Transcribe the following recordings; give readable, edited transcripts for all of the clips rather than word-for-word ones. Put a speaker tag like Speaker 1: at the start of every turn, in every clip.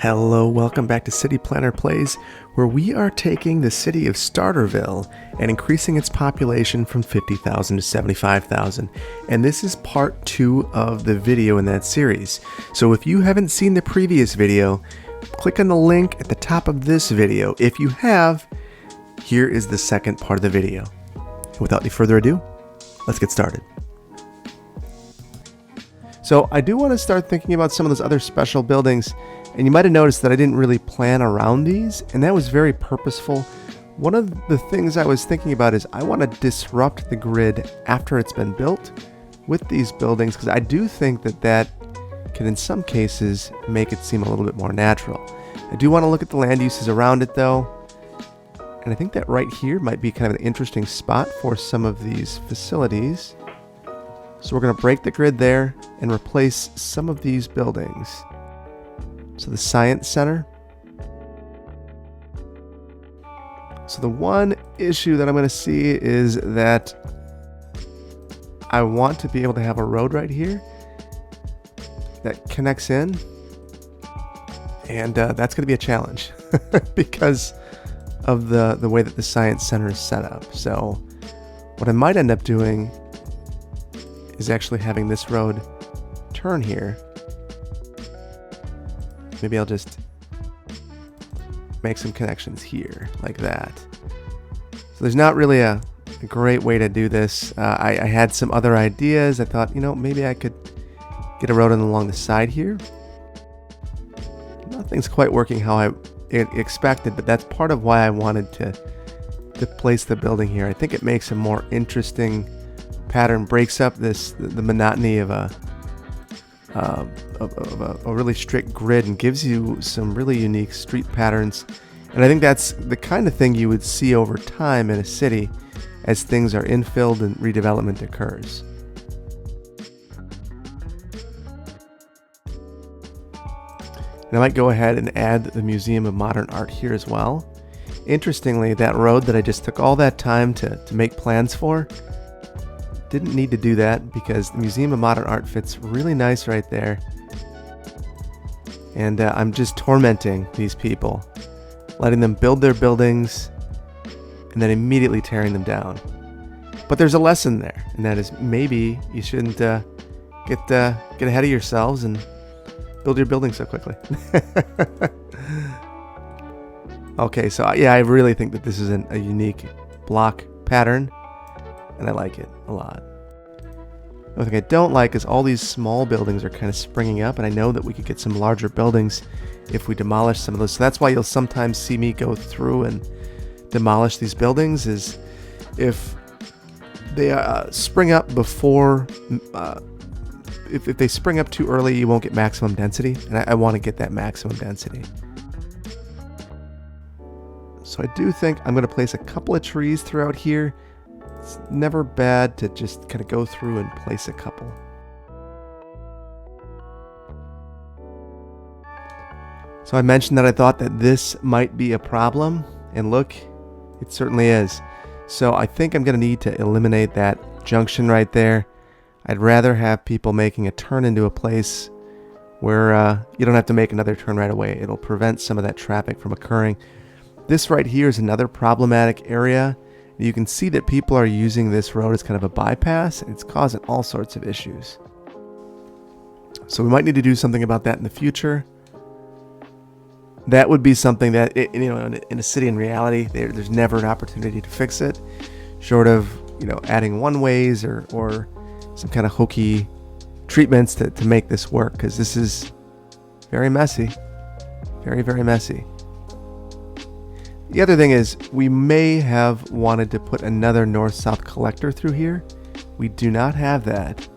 Speaker 1: Hello, welcome back to City Planner Plays, where we are taking the city of Starterville and increasing its population from 50,000 to 75,000. And this is part 2 of the video in that series. So if you haven't seen the previous video, click on the link at the top of this video. If you have, here is the second part of the video. Without any further ado, let's get started. So I do want to start thinking about some of those other special buildings. And you might have noticed that I didn't really plan around these, and that was very purposeful. One of the things I was thinking about is I want to disrupt the grid after it's been built with these buildings, because I do think that that can in some cases make it seem a little bit more natural. I do want to look at the land uses around it though, and I think that right here might be kind of an interesting spot for some of these facilities. So we're going to break the grid there and replace some of these buildings. So the Science Center. So the one issue that I'm going to see is that I want to be able to have a road right here that connects in. And that's going to be a challenge because of the way that the Science Center is set up. So what I might end up doing is actually having this road turn here. Maybe I'll just make some connections here, like that. So there's not really a great way to do this. I had some other ideas. I thought, maybe I could get a road along the side here. Nothing's quite working how I expected, but that's part of why I wanted to place the building here. I think it makes a more interesting pattern, breaks up the monotony of a really strict grid and gives you some really unique street patterns. And I think that's the kind of thing you would see over time in a city as things are infilled and redevelopment occurs. And I might go ahead and add the Museum of Modern Art here as well. Interestingly, that road that I just took all that time to make plans for, didn't need to do that because the Museum of Modern Art fits really nice right there. And I'm just tormenting these people, letting them build their buildings and then immediately tearing them down. But there's a lesson there, and that is maybe you shouldn't get ahead of yourselves and build your building so quickly. Okay, so yeah, I really think that this is a unique block pattern. And I like it a lot. One thing I don't like is all these small buildings are kind of springing up, and I know that we could get some larger buildings if we demolish some of those. So that's why you'll sometimes see me go through and demolish these buildings, is if they spring up before, if they spring up too early, you won't get maximum density, and I want to get that maximum density. So I do think I'm going to place a couple of trees throughout here. It's never bad to just kind of go through and place a couple. So I mentioned that I thought that this might be a problem, and look, it certainly is. So I think I'm going to need to eliminate that junction right there. I'd rather have people making a turn into a place where you don't have to make another turn right away. It'll prevent some of that traffic from occurring. This right here is another problematic area. You can see that people are using this road as kind of a bypass, and it's causing all sorts of issues. So we might need to do something about that in the future. That would be something that, in a city in reality, there's never an opportunity to fix it, short of, adding one-ways or some kind of hokey treatments to make this work, because this is very messy. Very, very messy. The other thing is, we may have wanted to put another north-south collector through here. We do not have that.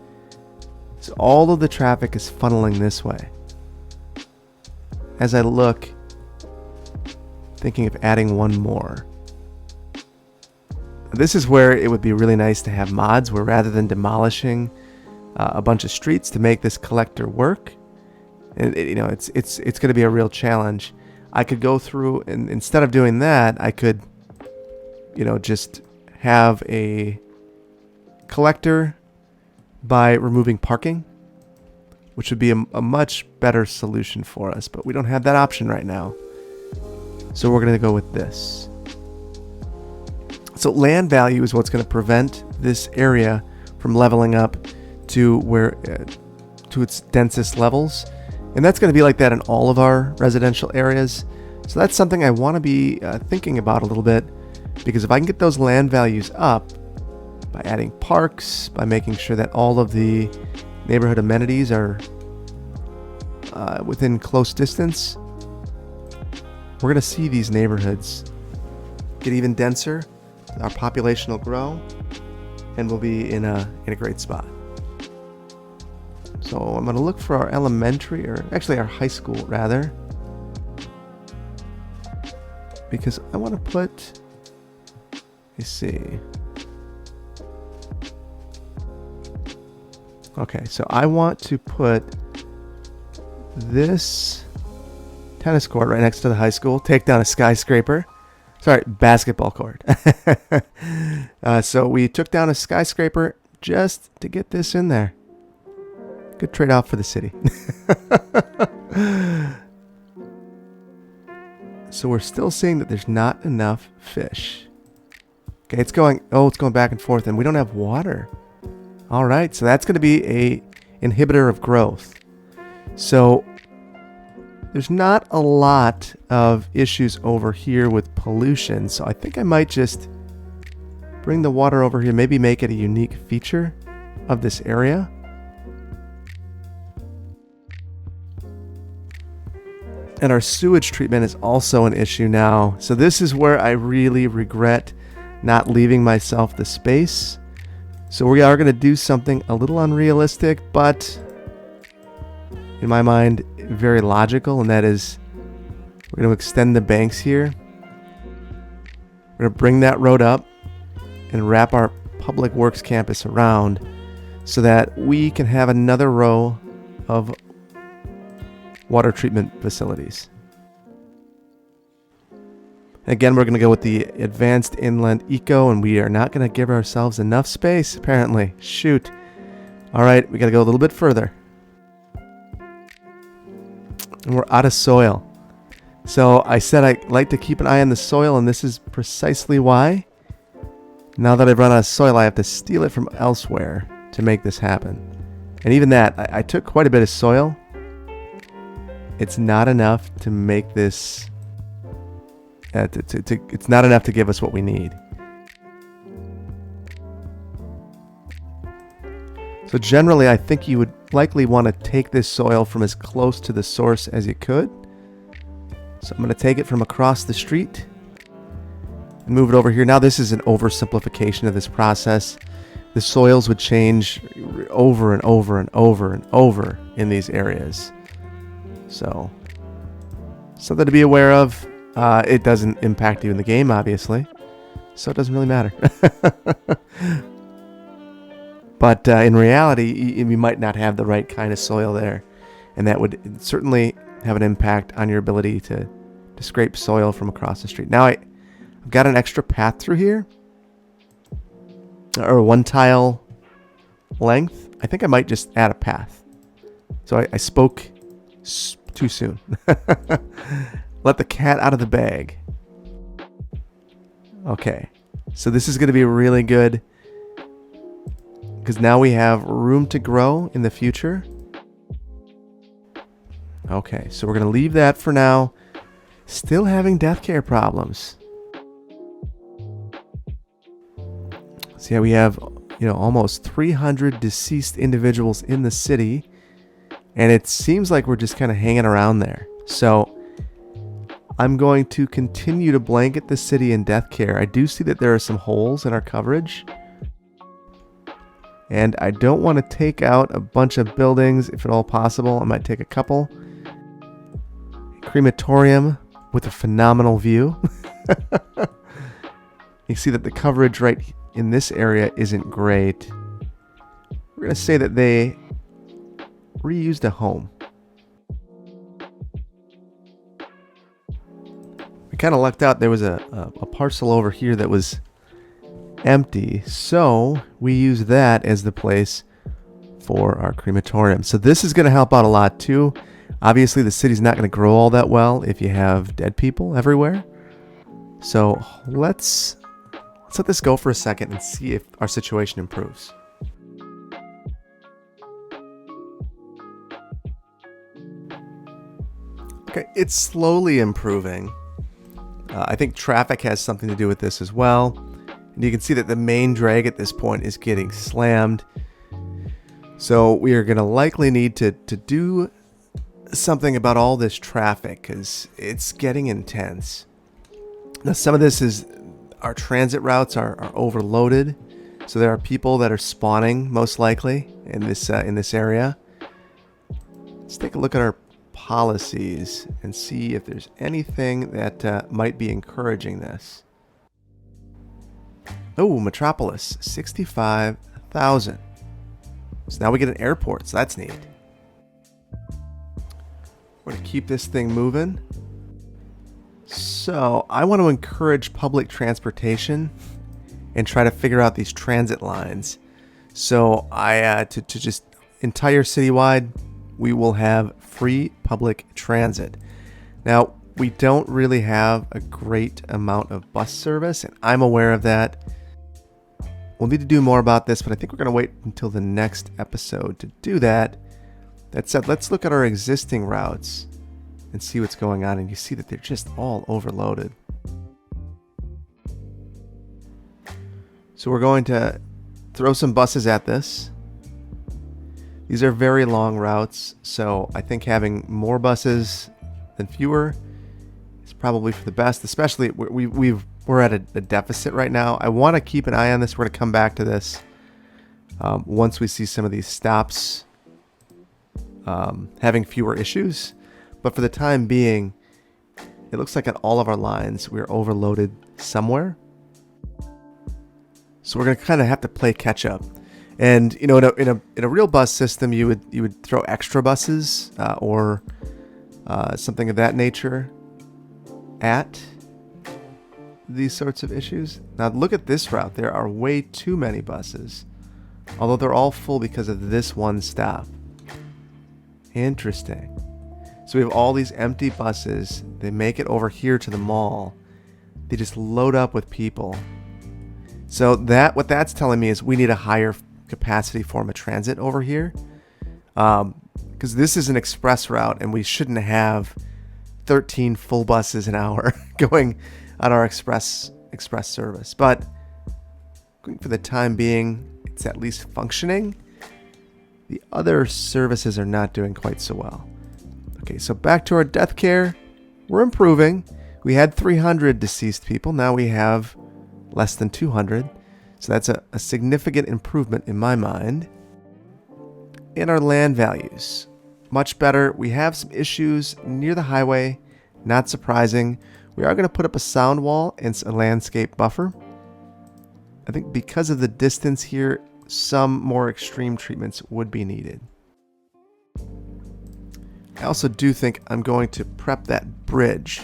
Speaker 1: So all of the traffic is funneling this way. As I look, thinking of adding one more. This is where it would be really nice to have mods, where rather than demolishing a bunch of streets to make this collector work, and it's going to be a real challenge. I could go through, and instead of doing that, I could, just have a collector by removing parking which would be a much better solution for us, but we don't have that option right now. So we're going to go with this. So land value is what's going to prevent this area from leveling up to where to its densest levels. And that's going to be like that in all of our residential areas. So that's something I want to be thinking about a little bit, because if I can get those land values up by adding parks, by making sure that all of the neighborhood amenities are within close distance, we're going to see these neighborhoods get even denser. Our population will grow, and we'll be in a great spot. So I'm going to look for our elementary, or actually our high school rather, because I want to put, let's see. Okay, so I want to put this tennis court right next to the high school, take down a skyscraper. Sorry, basketball court. So we took down a skyscraper just to get this in there. Good trade-off for the city. So we're still seeing that there's not enough fish. Okay, it's going back and forth, and we don't have water. All right, so that's going to be a inhibitor of growth. So there's not a lot of issues over here with pollution, so I think I might just bring the water over here, maybe make it a unique feature of this area. And our sewage treatment is also an issue now. So this is where I really regret not leaving myself the space. So we are going to do something a little unrealistic, but in my mind, very logical, and that is we're going to extend the banks here. We're going to bring that road up and wrap our public works campus around so that we can have another row of water treatment facilities. Again, we're going to go with the advanced inland eco, and we are not going to give ourselves enough space, apparently. Shoot. All right, we got to go a little bit further. And we're out of soil. So I said I like to keep an eye on the soil, and this is precisely why. Now that I've run out of soil, I have to steal it from elsewhere to make this happen. And even that, I took quite a bit of soil. It's not enough to make this... it's not enough to give us what we need. So generally, I think you would likely want to take this soil from as close to the source as you could. So I'm going to take it from across the street and move it over here. Now this is an oversimplification of this process. The soils would change over and over and over and over in these areas. So something to be aware of. It doesn't impact you in the game, obviously, so it doesn't really matter. But in reality, you might not have the right kind of soil there, and that would certainly have an impact on your ability to scrape soil from across the street. Now I've got an extra path through here, or one tile length. I think I might just add a path. So I spoke too soon. Let the cat out of the bag. Okay, so this is going to be really good because now we have room to grow in the future. Okay, so we're going to leave that for now. Still having death care problems. So yeah, we have, almost 300 deceased individuals in the city, and it seems like we're just kind of hanging around there. So I'm going to continue to blanket the city in death care. I do see that there are some holes in our coverage, and I don't want to take out a bunch of buildings if at all possible. I might take a couple. Crematorium with a phenomenal view. You see that the coverage right in this area isn't great. We're going to say that they reused a home. We kind of lucked out. There was a parcel over here that was empty, so we used that as the place for our crematorium. So this is going to help out a lot too. Obviously, the city's not going to grow all that well if you have dead people everywhere. So let's let this go for a second and see if our situation improves. Okay, it's slowly improving. I think traffic has something to do with this as well. And you can see that the main drag at this point is getting slammed. So we are going to likely need to do something about all this traffic because it's getting intense. Now some of this is our transit routes are overloaded. So there are people that are spawning most likely in this area. Let's take a look at our policies and see if there's anything that might be encouraging this. Oh, Metropolis, 65,000. So now we get an airport, so that's neat. We're going to keep this thing moving. So I want to encourage public transportation and try to figure out these transit lines. So to just entire citywide, we will have free public transit. Now, we don't really have a great amount of bus service, and I'm aware of that. We'll need to do more about this, but I think we're going to wait until the next episode to do that. That said, let's look at our existing routes and see what's going on, and you see that they're just all overloaded. So we're going to throw some buses at this. These are very long routes, so I think having more buses than fewer is probably for the best, especially we're at a deficit right now. I want to keep an eye on this. We're going to come back to this once we see some of these stops having fewer issues. But for the time being, it looks like on all of our lines, we're overloaded somewhere. So we're going to kind of have to play catch up. And you know, in a real bus system, you would throw extra buses or something of that nature at these sorts of issues. Now look at this route. There are way too many buses, although they're all full because of this one stop. Interesting. So we have all these empty buses. They make it over here to the mall. They just load up with people. So what that's telling me is we need a higher capacity form of transit over here, because this is an express route and we shouldn't have 13 full buses an hour going on our express service. But for the time being, it's at least functioning. The other services are not doing quite so well. Okay, so back to our death care. We're improving. We had 300 deceased people. Now we have less than 200. So that's a significant improvement in my mind. And our land values, much better. We have some issues near the highway. Not surprising. We are going to put up a sound wall and a landscape buffer. I think because of the distance here, some more extreme treatments would be needed. I also do think I'm going to prep that bridge.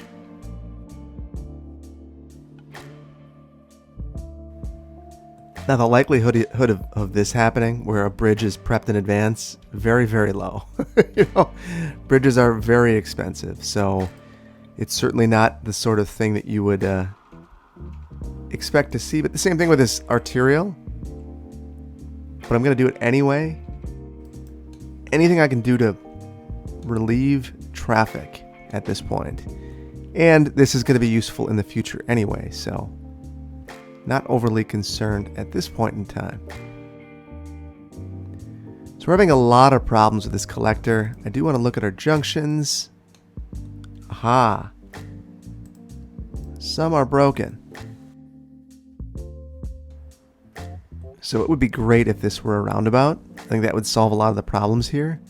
Speaker 1: Now the likelihood of this happening, where a bridge is prepped in advance, very, very low. Bridges are very expensive, so it's certainly not the sort of thing that you would expect to see. But the same thing with this arterial. But I'm going to do it anyway. Anything I can do to relieve traffic at this point. And this is going to be useful in the future anyway, so not overly concerned at this point in time. So we're having a lot of problems with this collector. I do want to look at our junctions. Aha. Some are broken. So it would be great if this were a roundabout. I think that would solve a lot of the problems here.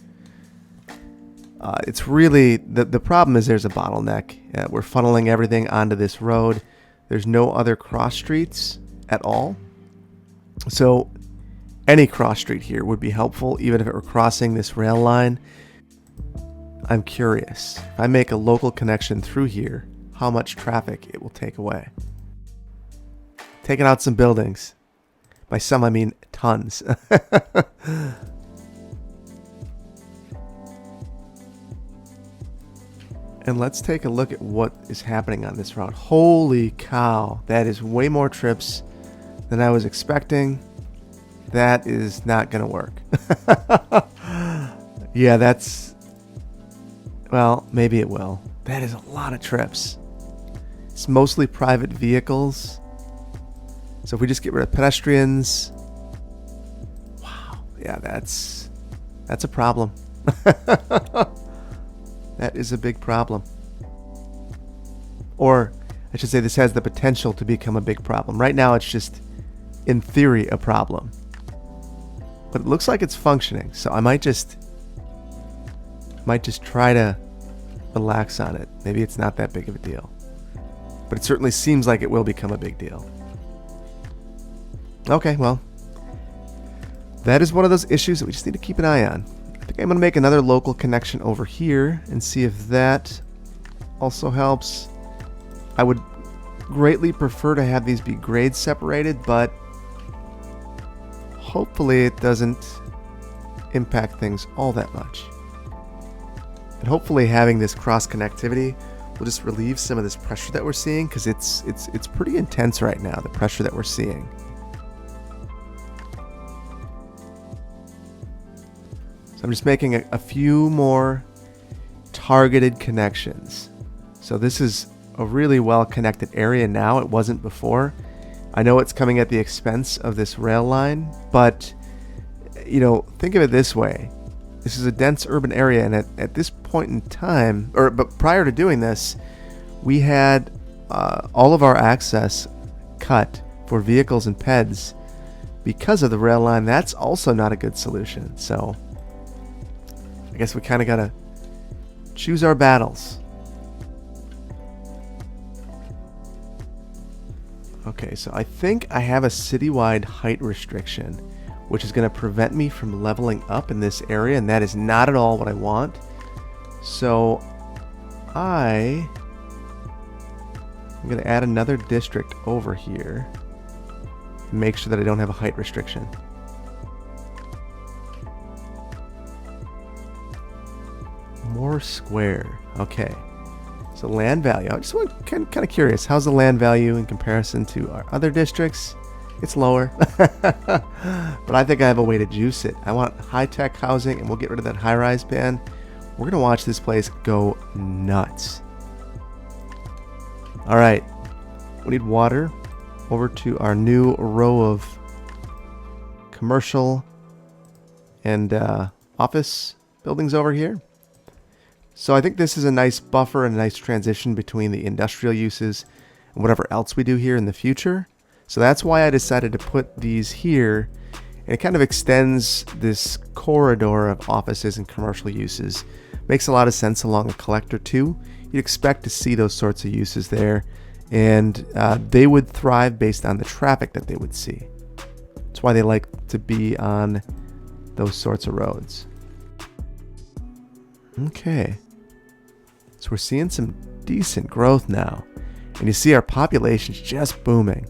Speaker 1: It's really, the problem is there's a bottleneck. We're funneling everything onto this road. There's no other cross streets at all. So any cross street here would be helpful, even if it were crossing this rail line. I'm curious, if I make a local connection through here, how much traffic it will take away. Taking out some buildings. By some, I mean tons. And let's take a look at what is happening on this route. Holy cow, that is way more trips than I was expecting. That is not going to work. Yeah, that's... Well, maybe it will. That is a lot of trips. It's mostly private vehicles. So if we just get rid of pedestrians... Wow, yeah, that's a problem. That is a big problem. Or, I should say, this has the potential to become a big problem. Right now, it's just, in theory, a problem. But it looks like it's functioning, so I might just try to relax on it. Maybe it's not that big of a deal. But it certainly seems like it will become a big deal. Okay, well, that is one of those issues that we just need to keep an eye on. I think I'm going to make another local connection over here and see if that also helps. I would greatly prefer to have these be grade separated, but hopefully it doesn't impact things all that much. And hopefully having this cross connectivity will just relieve some of this pressure that we're seeing, because it's pretty intense right now, the pressure that we're seeing. So I'm just making a few more targeted connections. So this is a really well connected area now. It wasn't before. I know it's coming at the expense of this rail line, but you know, think of it this way. This is a dense urban area, and at this point in time, but prior to doing this, we had all of our access cut for vehicles and peds because of the rail line. That's also not a good solution. So I guess we kind of got to choose our battles. Okay, so I think I have a citywide height restriction, which is going to prevent me from leveling up in this area, and that is not at all what I want. So I'm going to add another district over here and make sure that I don't have a height restriction. More square. Okay. So land value. I just want kind of curious. How's the land value in comparison to our other districts? It's lower. But I think I have a way to juice it. I want high-tech housing, and we'll get rid of that high-rise ban. We're going to watch this place go nuts. All right. We need water. Over to our new row of commercial and office buildings over here. So I think this is a nice buffer and a nice transition between the industrial uses and whatever else we do here in the future. So that's why I decided to put these here, and it kind of extends this corridor of offices and commercial uses. Makes a lot of sense along a collector too. You'd expect to see those sorts of uses there, and they would thrive based on the traffic that they would see. That's why they like to be on those sorts of roads. Okay. So we're seeing some decent growth now, and you see our population's just booming.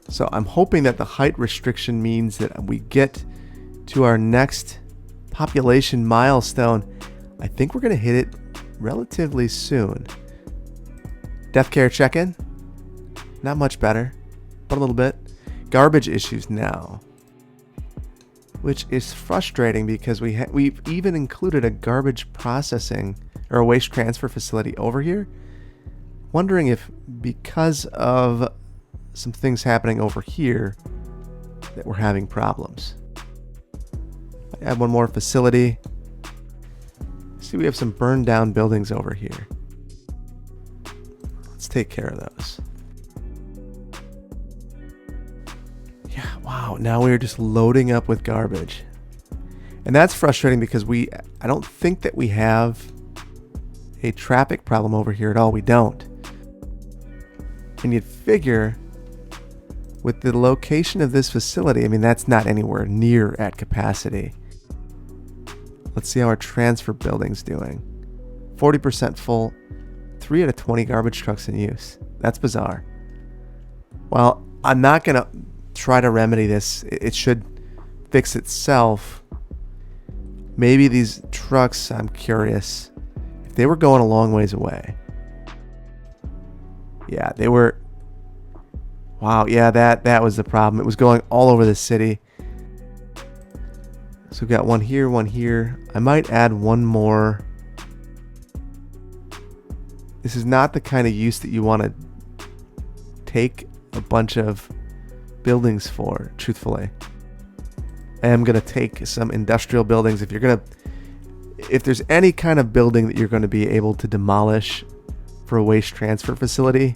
Speaker 1: So I'm hoping that the height restriction means that we get to our next population milestone. I think we're going to hit it relatively soon. Death care check-in. Not much better, but a little bit. Garbage issues now, which is frustrating because we've even included a garbage processing or a waste transfer facility over here. Wondering if because of some things happening over here that we're having problems. I add one more facility. See, we have some burned down buildings over here. Let's take care of those. Yeah, wow, now we're just loading up with garbage. And that's frustrating because I don't think that we have a traffic problem over here at all. We don't. And you'd figure with the location of this facility, I mean, that's not anywhere near at capacity. Let's see how our transfer building's doing. 40% full, 3 out of 20 garbage trucks in use. That's bizarre. Well, I'm not going to try to remedy this. It should fix itself. Maybe these trucks, I'm curious, if they were going a long ways away. Yeah, they were. Wow, yeah, that was the problem. It was going all over the city. So we've got one here, one here. I might add one more. This is not the kind of use that you want to take a bunch of buildings for, truthfully. I am going to take some industrial buildings. If there's any kind of building that you're going to be able to demolish for a waste transfer facility,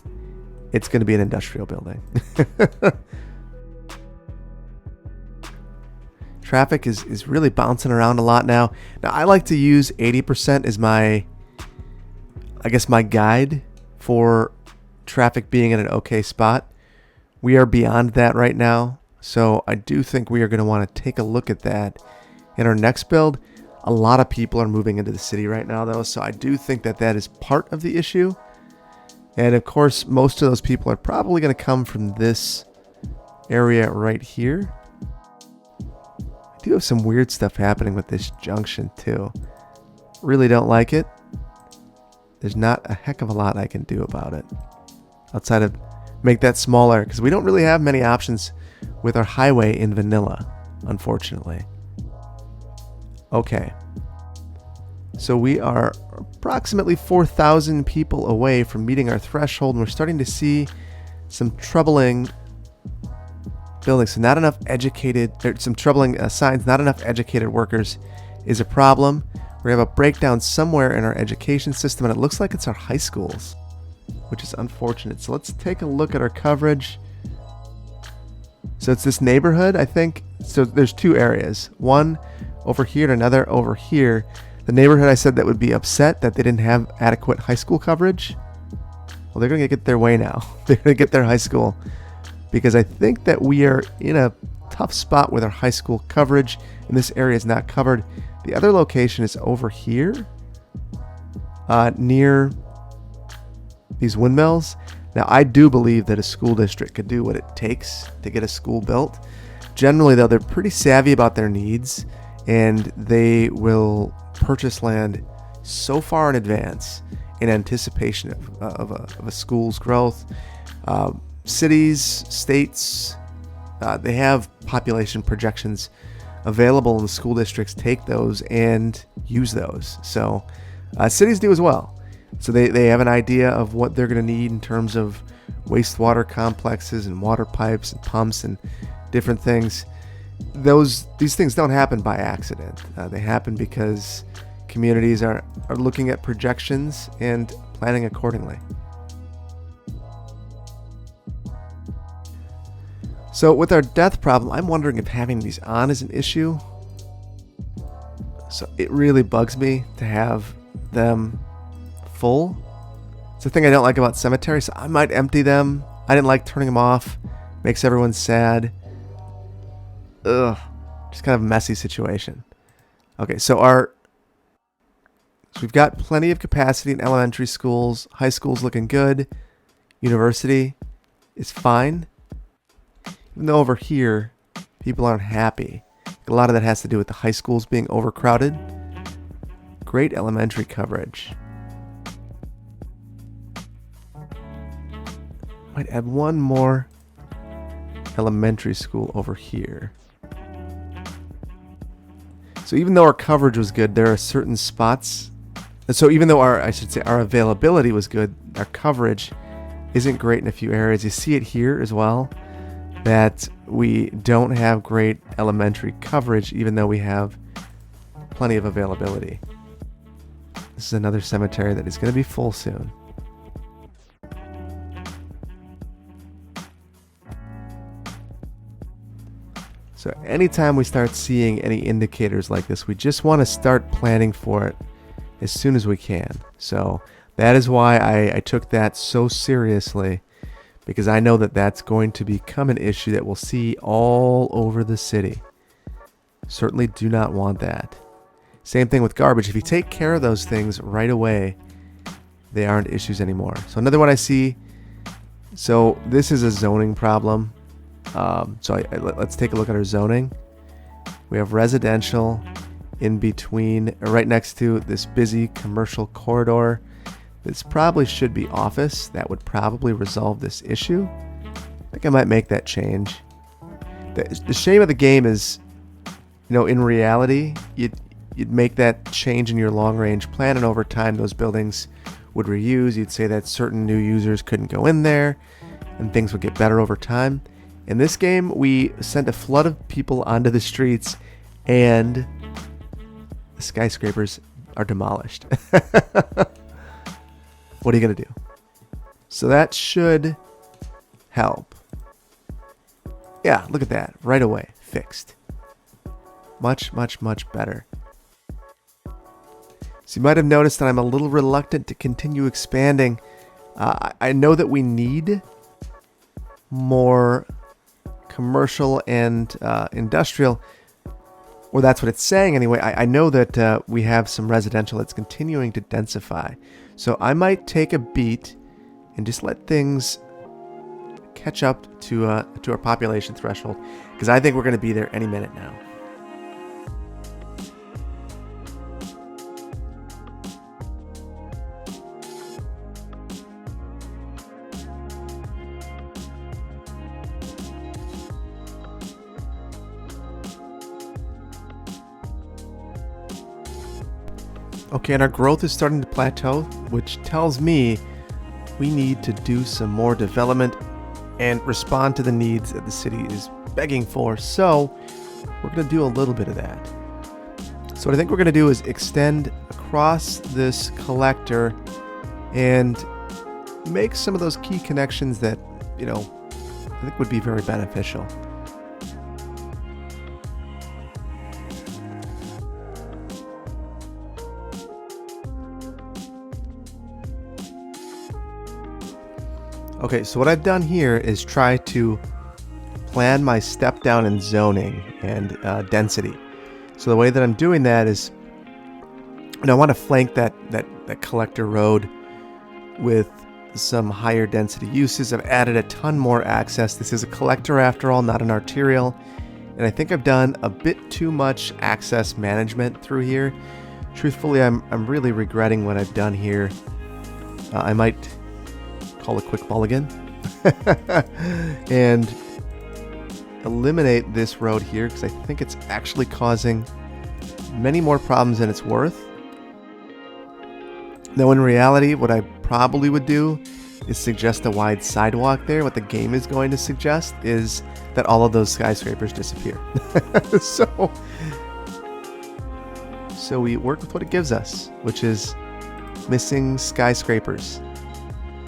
Speaker 1: it's going to be an industrial building. Traffic is really bouncing around a lot now. Now, I like to use 80% as my guide for traffic being in an okay spot. We are beyond that right now. So I do think we are going to want to take a look at that in our next build. A lot of people are moving into the city right now, though. So I do think that is part of the issue. And of course, most of those people are probably going to come from this area right here. I do have some weird stuff happening with this junction too. Really don't like it. There's not a heck of a lot I can do about it outside of make that smaller, because we don't really have many options with our highway in vanilla, unfortunately. Okay. So we are approximately 4,000 people away from meeting our threshold, and we're starting to see some troubling buildings. So not enough educated, some troubling signs, not enough educated workers is a problem. We have a breakdown somewhere in our education system, and it looks like it's our high schools, which is unfortunate. So let's take a look at our coverage. So it's this neighborhood, I think. So there's two areas. One over here and another over here. The neighborhood, I said, that would be upset that they didn't have adequate high school coverage. Well, they're going to get their way now. They're going to get their high school, because I think that we are in a tough spot with our high school coverage, and this area is not covered. The other location is over here, near these windmills. Now, I do believe that a school district could do what it takes to get a school built. Generally, though, they're pretty savvy about their needs, and they will purchase land so far in advance in anticipation of a school's growth. Cities, states, they have population projections available, and the school districts take those and use those. So cities do as well. So they have an idea of what they're going to need in terms of wastewater complexes and water pipes and pumps and different things. These things don't happen by accident. They happen because communities are looking at projections and planning accordingly. So with our death problem, I'm wondering if having these on is an issue. So it really bugs me to have them full. It's the thing I don't like about cemeteries, so I might empty them. I didn't like turning them off. Makes everyone sad. Ugh. Just kind of a messy situation. Okay, so we've got plenty of capacity in elementary schools. High school's looking good. University is fine. Even though over here, people aren't happy. A lot of that has to do with the high schools being overcrowded. Great elementary coverage. Might add one more elementary school over here. So even though our coverage was good, there are certain spots. And so even though our availability was good, our coverage isn't great in a few areas. You see it here as well, that we don't have great elementary coverage, even though we have plenty of availability. This is another cemetery that is going to be full soon. So anytime we start seeing any indicators like this, we just want to start planning for it as soon as we can. So that is why I took that so seriously, because I know that that's going to become an issue that we'll see all over the city. Certainly do not want that. Same thing with garbage. If you take care of those things right away, they aren't issues anymore. So another one I see. So this is a zoning problem. Let's take a look at our zoning. We have residential in between, or right next to this busy commercial corridor. This probably should be office. That would probably resolve this issue. I think I might make that change. The shame of the game is, in reality, you'd make that change in your long-range plan, and over time those buildings would reuse. You'd say that certain new users couldn't go in there, and things would get better over time. In this game, we sent a flood of people onto the streets, and the skyscrapers are demolished. What are you going to do? So that should help. Yeah, look at that. Right away. Fixed. Much, much, much better. So you might have noticed that I'm a little reluctant to continue expanding. I know that we need more commercial and industrial, or that's what it's saying anyway. I know that we have some residential that's continuing to densify. So I might take a beat and just let things catch up to our population threshold, because I think we're going to be there any minute now. Okay, and our growth is starting to plateau, which tells me we need to do some more development and respond to the needs that the city is begging for. So we're going to do a little bit of that. So what I think we're going to do is extend across this collector and make some of those key connections that, I think would be very beneficial. Okay, so what I've done here is try to plan my step down in zoning and density. So the way that I'm doing that is, I want to flank that collector road with some higher density uses. I've added a ton more access. This is a collector after all, not an arterial. And I think I've done a bit too much access management through here. Truthfully, I'm really regretting what I've done here. I might call a quick mulligan and eliminate this road here, because I think it's actually causing many more problems than it's worth. Now, in reality, what I probably would do is suggest a wide sidewalk there. What the game is going to suggest is that all of those skyscrapers disappear. So we work with what it gives us, which is missing skyscrapers,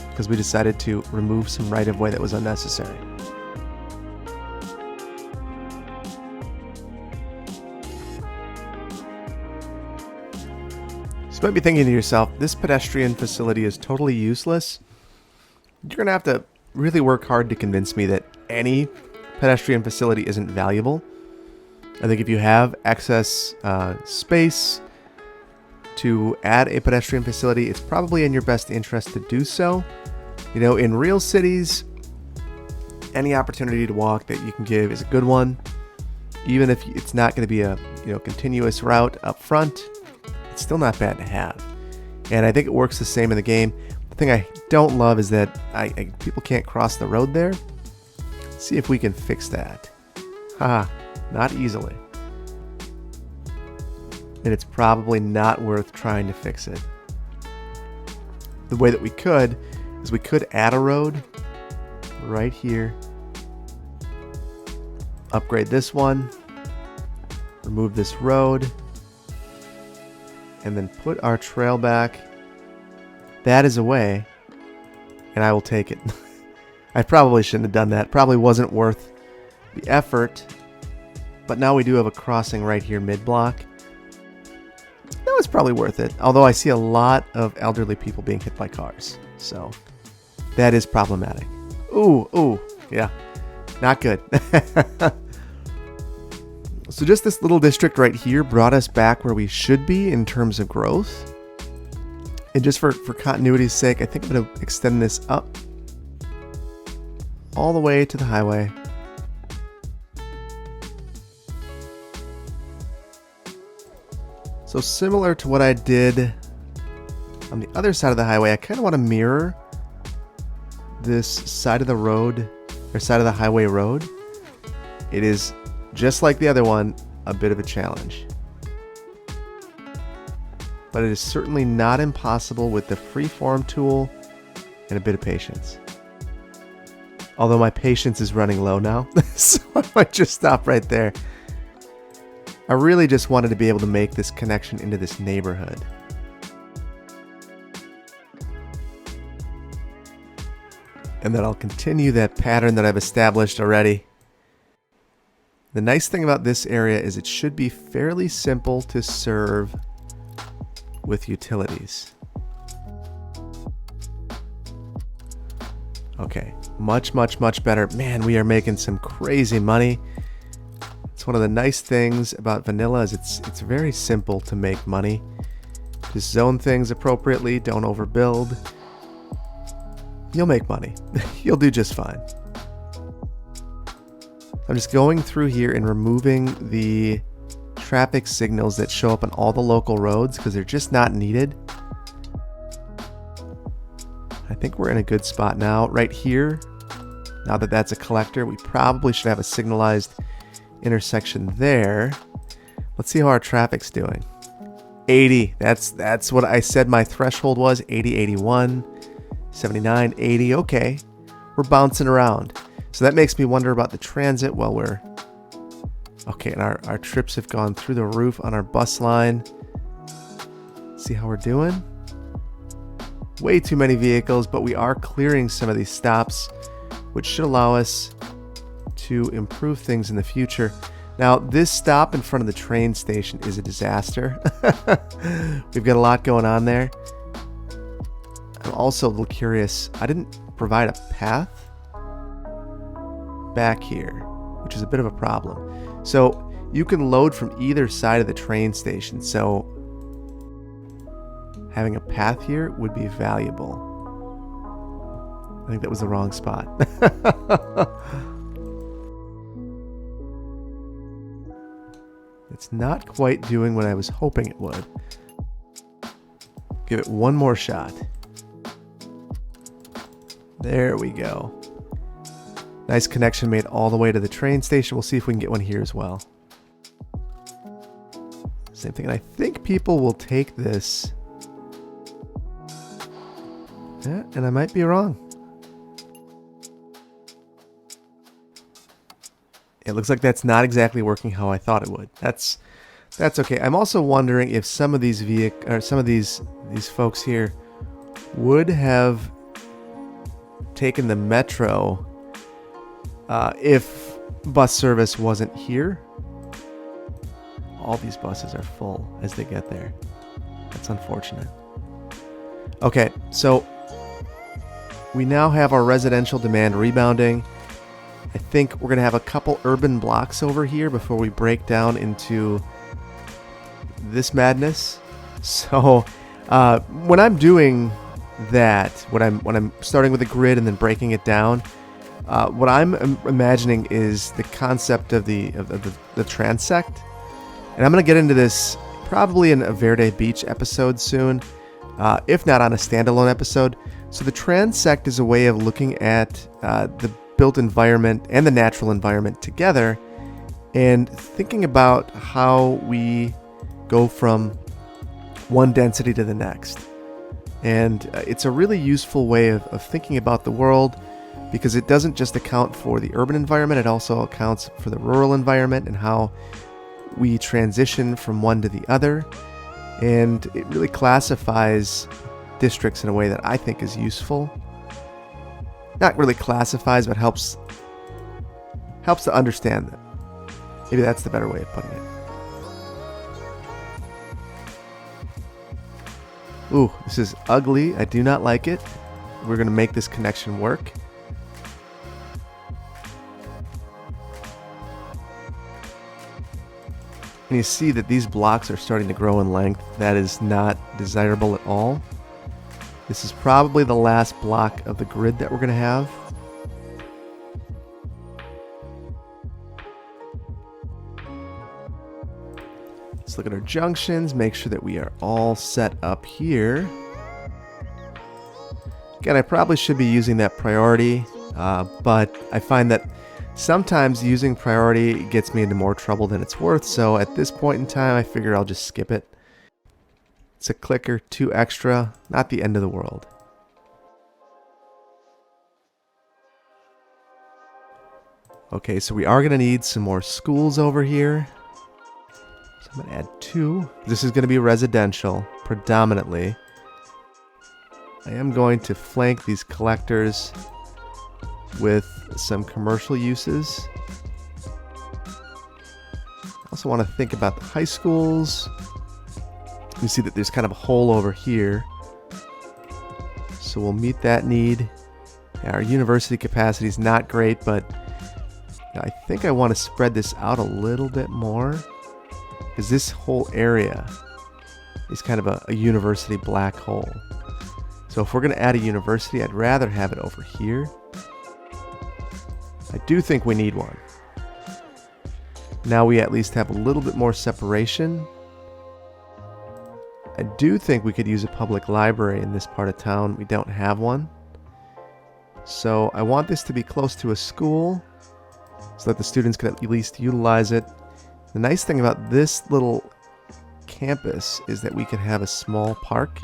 Speaker 1: because we decided to remove some right-of-way that was unnecessary. So you might be thinking to yourself, this pedestrian facility is totally useless. You're going to have to really work hard to convince me that any pedestrian facility isn't valuable. I think if you have excess space to add a pedestrian facility, it's probably in your best interest to do so. In real cities, any opportunity to walk that you can give is a good one. Even if it's not going to be a continuous route up front, it's still not bad to have. And I think it works the same in the game. The thing I don't love is that people can't cross the road there. Let's see if we can fix that. Haha, not easily. And it's probably not worth trying to fix it. The way that we could is we could add a road right here, upgrade this one, remove this road, and then put our trail back. That is a way, and I will take it. I probably shouldn't have done that. Probably wasn't worth the effort, but now we do have a crossing right here mid-block. That was probably worth it, although I see a lot of elderly people being hit by cars, so that is problematic. Ooh, yeah, not good. So just this little district right here brought us back where we should be in terms of growth. And just for continuity's sake, I think I'm going to extend this up all the way to the highway. So similar to what I did on the other side of the highway, I kind of want to mirror this side of the road, or side of the highway road. It is, just like the other one, a bit of a challenge. But it is certainly not impossible with the freeform tool and a bit of patience. Although my patience is running low now, so I might just stop right there. I really just wanted to be able to make this connection into this neighborhood. And then I'll continue that pattern that I've established already. The nice thing about this area is it should be fairly simple to serve with utilities. Okay, much, much, much better. Man, we are making some crazy money. It's one of the nice things about vanilla is it's very simple to make money. Just zone things appropriately, don't overbuild. You'll make money. You'll do just fine. I'm just going through here and removing the traffic signals that show up on all the local roads because they're just not needed. I think we're in a good spot now. Right here, now that that's a collector, we probably should have a signalized intersection there. Let's see how our traffic's doing. 80, that's what I said my threshold was. 80, 81, 79, 80, okay. We're bouncing around. So that makes me wonder about the transit while we're... Okay, and our trips have gone through the roof on our bus line. See how we're doing? Way too many vehicles, but we are clearing some of these stops, which should allow us to improve things in the future. Now, this stop in front of the train station is a disaster. We've got a lot going on there. I'm also a little curious. I didn't provide a path back here, which is a bit of a problem. So you can load from either side of the train station. So having a path here would be valuable. I think that was the wrong spot. It's not quite doing what I was hoping it would. Give it one more shot. There we go. Nice connection made all the way to the train station. We'll see if we can get one here as well. Same thing. And I think people will take this. Yeah, and I might be wrong. It looks like that's not exactly working how I thought it would. That's okay. I'm also wondering if some of these these folks here would have taken the metro if bus service wasn't here. All these buses are full as they get there. That's unfortunate. Okay, so we now have our residential demand rebounding. I think we're going to have a couple urban blocks over here before we break down into this madness. So when I'm doing that, when I'm starting with a grid and then breaking it down, what I'm imagining is the concept of the transect. And I'm going to get into this probably in a Verde Beach episode soon, if not on a standalone episode. So the transect is a way of looking at the built environment and the natural environment together and thinking about how we go from one density to the next. And it's a really useful way of thinking about the world because it doesn't just account for the urban environment, it also accounts for the rural environment and how we transition from one to the other. And it really classifies districts in a way that I think is useful. Not really classifies, but helps to understand them. Maybe that's the better way of putting it. Ooh, this is ugly. I do not like it. We're going to make this connection work. And you see that these blocks are starting to grow in length. That is not desirable at all. This is probably the last block of the grid that we're going to have. Let's look at our junctions, make sure that we are all set up here. Again, I probably should be using that priority, but I find that sometimes using priority gets me into more trouble than it's worth, so at this point in time, I figure I'll just skip it. It's a clicker, 2 extra, not the end of the world. Okay, so we are going to need some more schools over here. So I'm going to add 2. This is going to be residential, predominantly. I am going to flank these collectors with some commercial uses. I also want to think about the high schools. You see that there's kind of a hole over here. So we'll meet that need. Yeah, our university capacity is not great, but I think I want to spread this out a little bit more, because this whole area is kind of a university black hole. So if we're going to add a university, I'd rather have it over here. I do think we need one. Now we at least have a little bit more separation. I do think we could use a public library in this part of town. We don't have one. So I want this to be close to a school so that the students can at least utilize it. The nice thing about this little campus is that we could have a small park.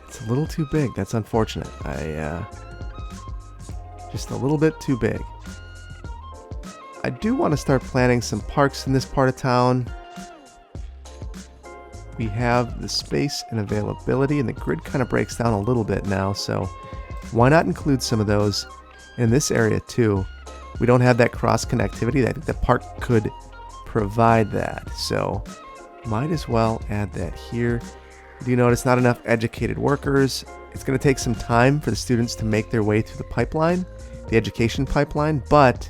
Speaker 1: It's a little too big. That's unfortunate. Just a little bit too big. I do want to start planning some parks in this part of town. We have the space and availability, and the grid kind of breaks down a little bit now, so why not include some of those in this area too? We don't have that cross connectivity. I think the park could provide that, so might as well add that here. You do notice not enough educated workers. It's going to take some time for the students to make their way through the pipeline, the education pipeline, but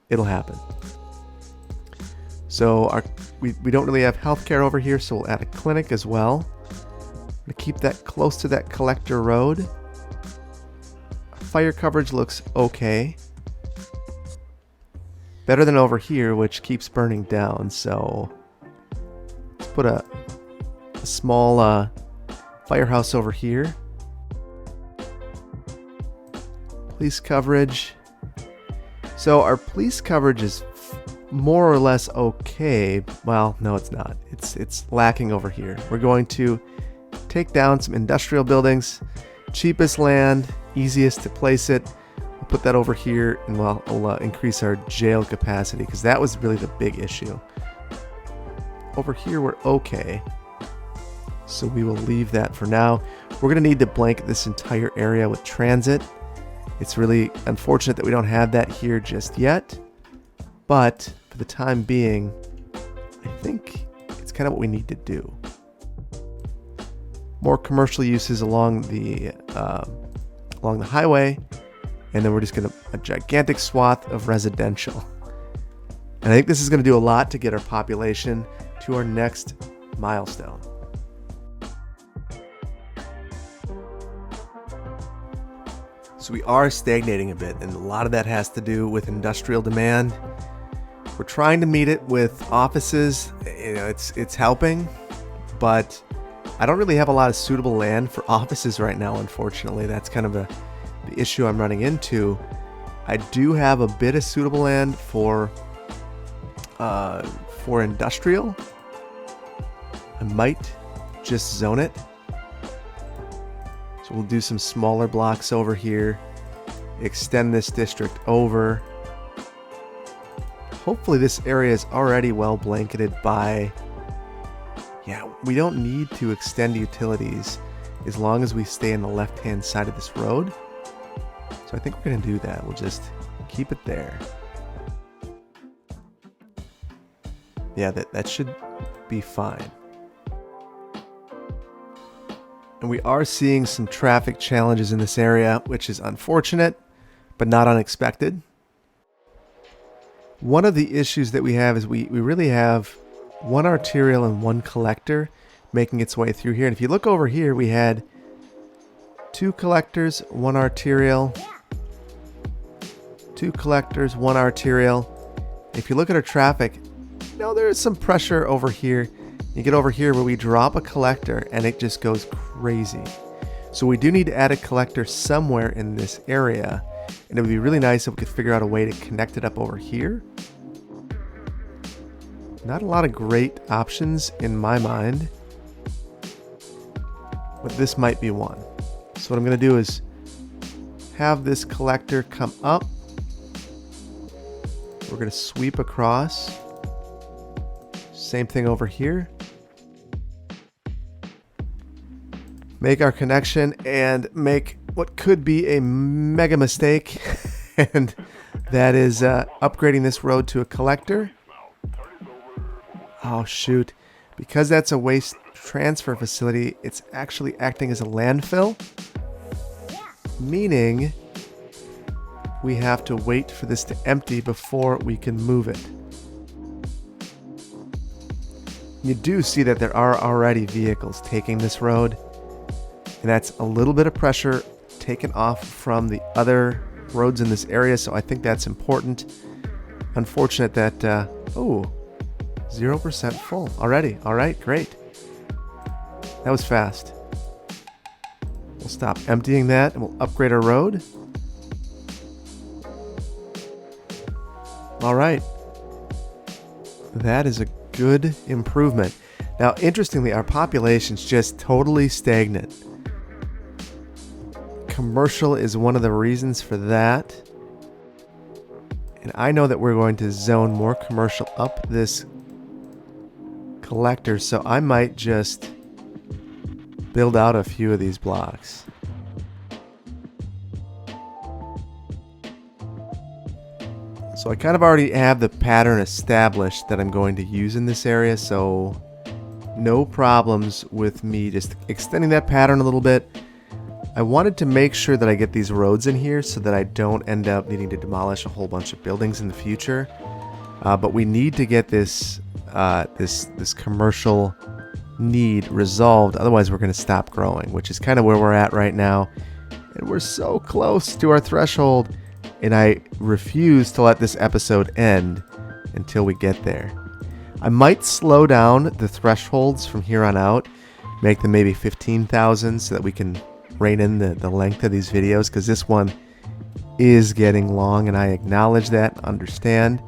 Speaker 1: it'll happen. So we don't really have healthcare over here, so we'll add a clinic as well. I'm going to keep that close to that collector road. Fire coverage looks okay. Better than over here, which keeps burning down, so let's put a small firehouse over here. Police coverage. So our police coverage is more or less okay. Well, no, it's not. It's lacking over here. We're going to take down some industrial buildings. Cheapest land, easiest to place it. We'll put that over here, and we'll increase our jail capacity, because that was really the big issue. Over here, we're okay. So we will leave that for now. We're going to need to blanket this entire area with transit. It's really unfortunate that we don't have that here just yet, but for the time being, I think it's kind of what we need to do. More commercial uses along the highway, and then we're just going to a gigantic swath of residential. And I think this is going to do a lot to get our population to our next milestone. So we are stagnating a bit, and a lot of that has to do with industrial demand. We're trying to meet it with offices. You know, it's helping, but I don't really have a lot of suitable land for offices right now, unfortunately. That's kind of the issue I'm running into. I do have a bit of suitable land for industrial. I might just zone it. So we'll do some smaller blocks over here, extend this district over. Hopefully this area is already well blanketed by, yeah, we don't need to extend utilities as long as we stay on the left-hand side of this road. So I think we're going to do that. We'll just keep it there. Yeah, that should be fine. And we are seeing some traffic challenges in this area, which is unfortunate, but not unexpected. One of the issues that we have is we really have one arterial and one collector making its way through here. And if you look over here, we had 2 collectors, 1 arterial, 2 collectors, 1 arterial. If you look at our traffic, there is some pressure over here. You get over here where we drop a collector and it just goes crazy. So we do need to add a collector somewhere in this area, and it would be really nice if we could figure out a way to connect it up over here. Not a lot of great options in my mind, but this might be one. So what I'm going to do is have this collector come up. We're going to sweep across. Same thing over here. Make our connection and make what could be a mega mistake. And that is upgrading this road to a collector. Oh shoot. Because that's a waste transfer facility, it's actually acting as a landfill. Meaning we have to wait for this to empty before we can move it. You do see that there are already vehicles taking this road, and that's a little bit of pressure taken off from the other roads in this area, so I think that's important. Unfortunate that, 0% full already. All right, great. That was fast. We'll stop emptying that and we'll upgrade our road. All right. That is a good improvement. Now, interestingly, our population's just totally stagnant. Commercial is one of the reasons for that. And I know that we're going to zone more commercial up this collector, so I might just build out a few of these blocks. So I kind of already have the pattern established that I'm going to use in this area, so no problems with me just extending that pattern a little bit. I wanted to make sure that I get these roads in here so that I don't end up needing to demolish a whole bunch of buildings in the future. But we need to get this this commercial need resolved, otherwise we're going to stop growing, which is kind of where we're at right now. And we're so close to our threshold, and I refuse to let this episode end until we get there. I might slow down the thresholds from here on out, make them maybe 15,000 so that we can rein in the length of these videos, because this one is getting long, and I acknowledge that and understand,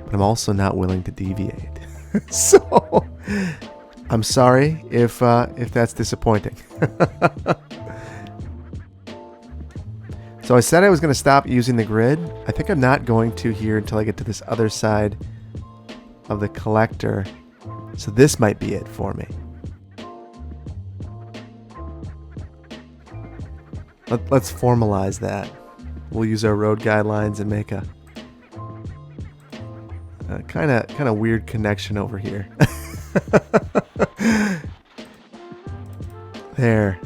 Speaker 1: but I'm also not willing to deviate. So I'm sorry if that's disappointing. So I said I was going to stop using the grid. I think I'm not going to here until I get to this other side of the collector. So this might be it for me. Let's formalize that. We'll use our road guidelines and make a kind of weird connection over here. There.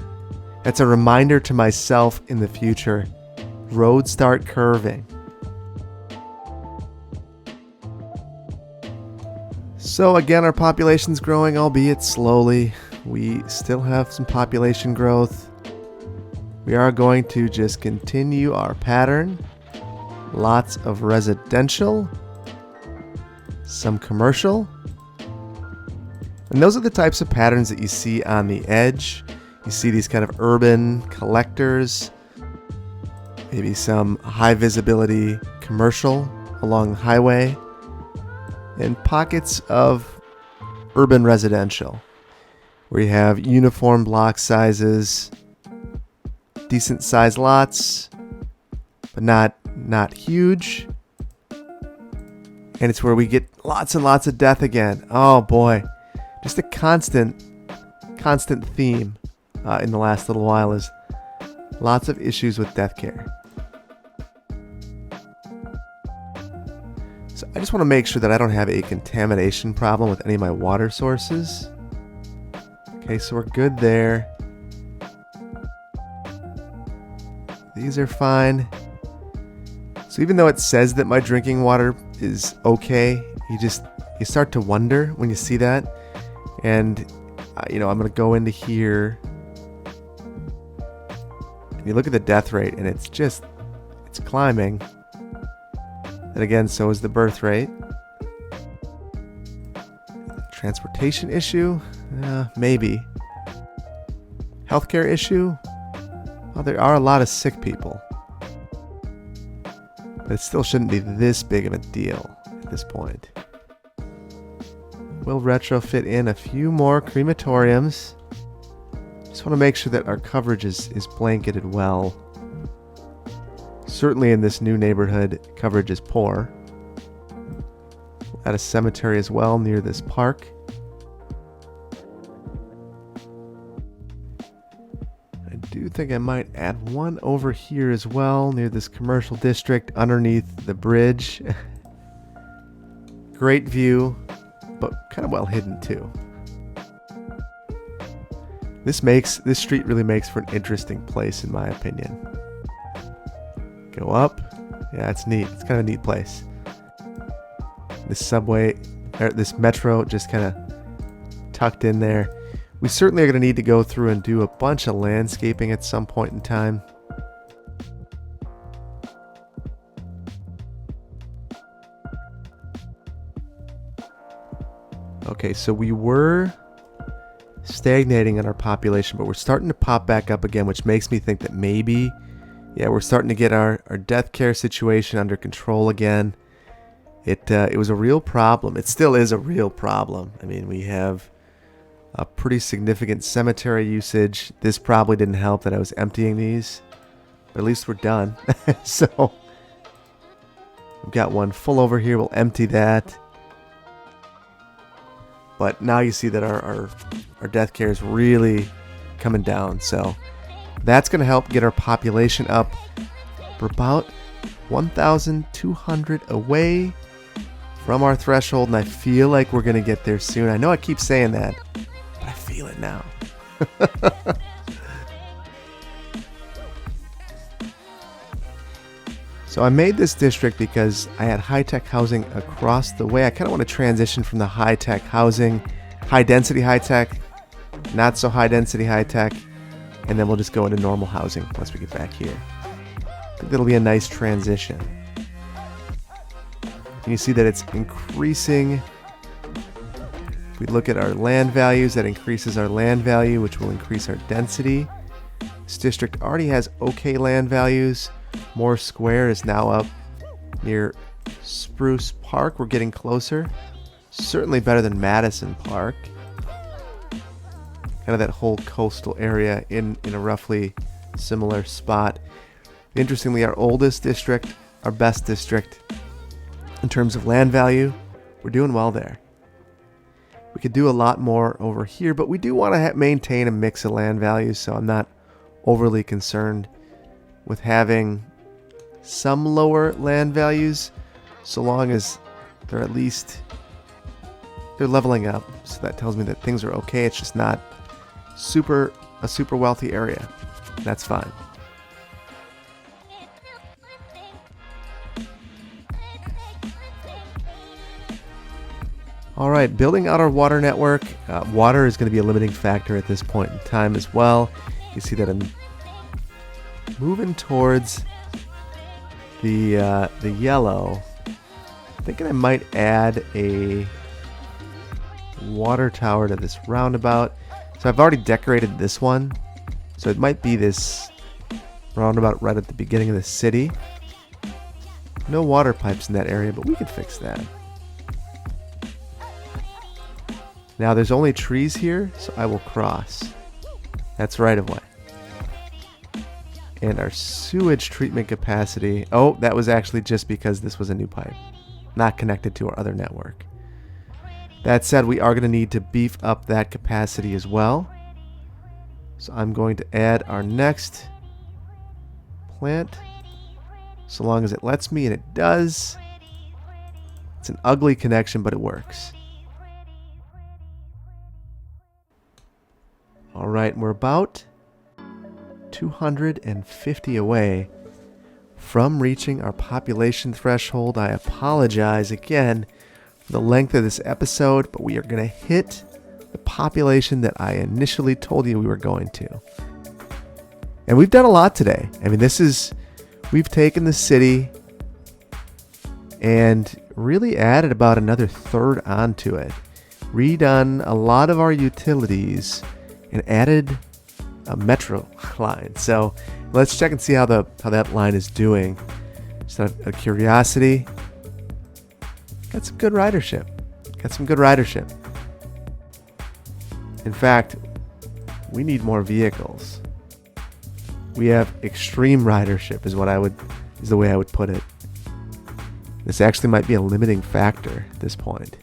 Speaker 1: That's a reminder to myself in the future. Roads start curving. So again, our population's growing, albeit slowly. We still have some population growth. We are going to just continue our pattern. Lots of residential, some commercial. And those are the types of patterns that you see on the edge. You see these kind of urban collectors, maybe some high visibility commercial along the highway, and pockets of urban residential where you have uniform block sizes, decent sized lots, but not huge. And it's where we get lots and lots of death again. Oh boy, just a constant theme in the last little while is lots of issues with death care. So I just want to make sure that I don't have a contamination problem with any of my water sources. Okay, so we're good there. These are fine. So even though it says that my drinking water is okay, you start to wonder when you see that. And I'm going to go into here. And you look at the death rate, and it's climbing. And again, so is the birth rate. Transportation issue? Maybe. Healthcare issue? Well, there are a lot of sick people. But it still shouldn't be this big of a deal at this point. We'll retrofit in a few more crematoriums. Just want to make sure that our coverage is blanketed well. Certainly in this new neighborhood, coverage is poor. We'll add a cemetery as well near this park. I do think I might add one over here as well near this commercial district underneath the bridge. Great view, but kind of well hidden too. This street really makes for an interesting place in my opinion. Go up. Yeah, it's neat. It's kind of a neat place. This subway, or this metro just kind of tucked in there. We certainly are going to need to go through and do a bunch of landscaping at some point in time. Okay, so we were stagnating on our population, but we're starting to pop back up again, which makes me think that maybe, yeah, we're starting to get our death care situation under control again. It was a real problem. It still is a real problem. I mean, we have a pretty significant cemetery usage. This probably didn't help that I was emptying these, but at least we're done. So we've got one full over here. We'll empty that. But now you see that our death care is really coming down. So that's going to help get our population up. We're about 1,200 away from our threshold, and I feel like we're going to get there soon. I know I keep saying that, but I feel it now. So I made this district because I had high-tech housing across the way. I kind of want to transition from the high-tech housing, high-density high-tech, not so high-density high-tech, and then we'll just go into normal housing once we get back here. I think that'll be a nice transition. And you see that it's increasing. If we look at our land values, that increases our land value, which will increase our density. This district already has okay land values. Moore Square is now up near Spruce Park. We're getting closer. Certainly better than Madison Park. Kind of that whole coastal area in a roughly similar spot. Interestingly, our oldest district, our best district in terms of land value, we're doing well there. We could do a lot more over here, but we do want to maintain a mix of land values, so I'm not overly concerned with having some lower land values, so long as they're leveling up. So that tells me that things are okay. It's just not a super wealthy area. That's fine. All right, building out our water network. Water is going to be a limiting factor at this point in time as well. You see that I'm moving towards the yellow. Thinking I might add a water tower to this roundabout. So I've already decorated this one. So it might be this roundabout right at the beginning of the city. No water pipes in that area, but we could fix that. Now there's only trees here, so I will cross. That's right of way. And our sewage treatment capacity. Oh, that was actually just because this was a new pipe, not connected to our other network. That said, we are going to need to beef up that capacity as well. So I'm going to add our next plant, so long as it lets me, and it does. It's an ugly connection, but it works. All right, we're about 250 away from reaching our population threshold. I apologize again for the length of this episode, but we are going to hit the population that I initially told you we were going to. And we've done a lot today. I mean, we've taken the city and really added about another third onto it. Redone a lot of our utilities and added a metro line. So let's check and see how that line is doing. Just out of curiosity, got some good ridership. In fact, we need more vehicles. We have extreme ridership is the way I would put it. This actually might be a limiting factor at this point.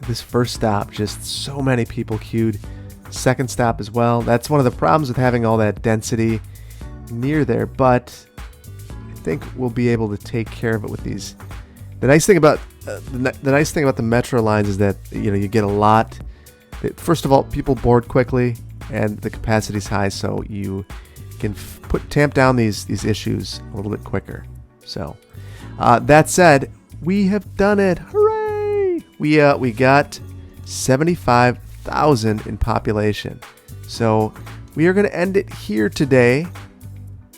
Speaker 1: This first stop, just so many people queued. Second stop as well. That's one of the problems with having all that density near there, but I think we'll be able to take care of it with these. The nice thing about the metro lines is that you get a lot. First of all, people board quickly, and the capacity is high, so you can tamp down these issues a little bit quicker. So that said, we have done it. Hooray! We got 75,000 in population. So we are going to end it here today.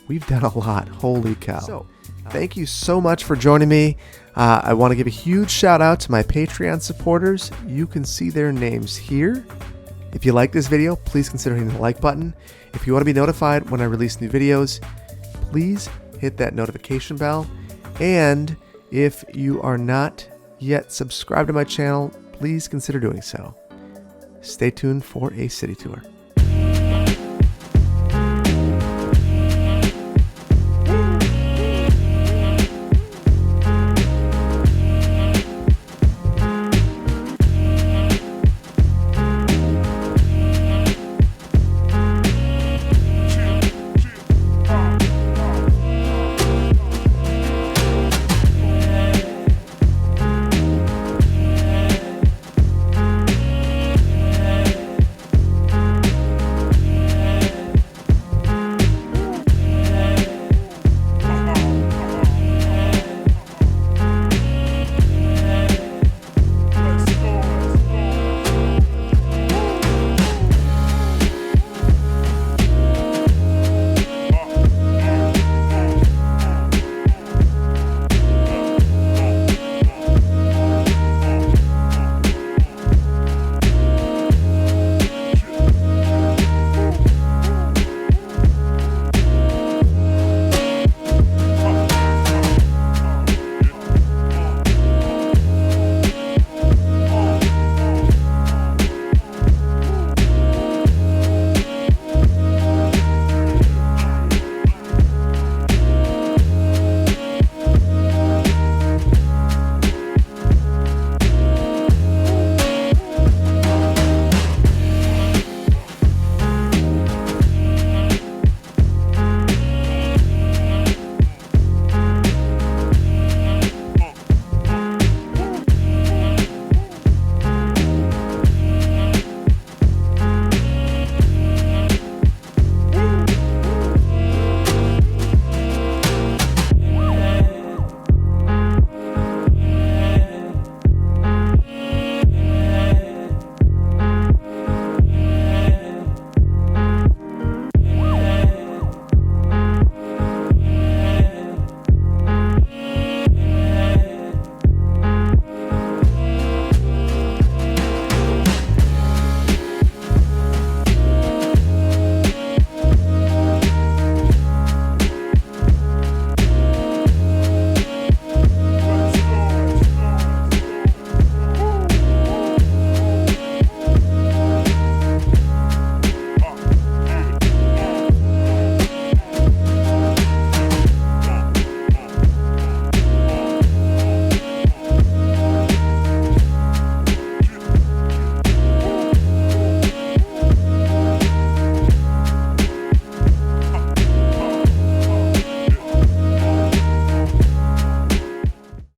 Speaker 1: We've done a lot. Holy cow. So thank you so much for joining me. I want to give a huge shout out to my Patreon supporters. You can see their names here. If you like this video, please consider hitting the like button. If you want to be notified when I release new videos, please hit that notification bell. And if you are not yet subscribed to my channel, please consider doing so. Stay tuned for a city tour.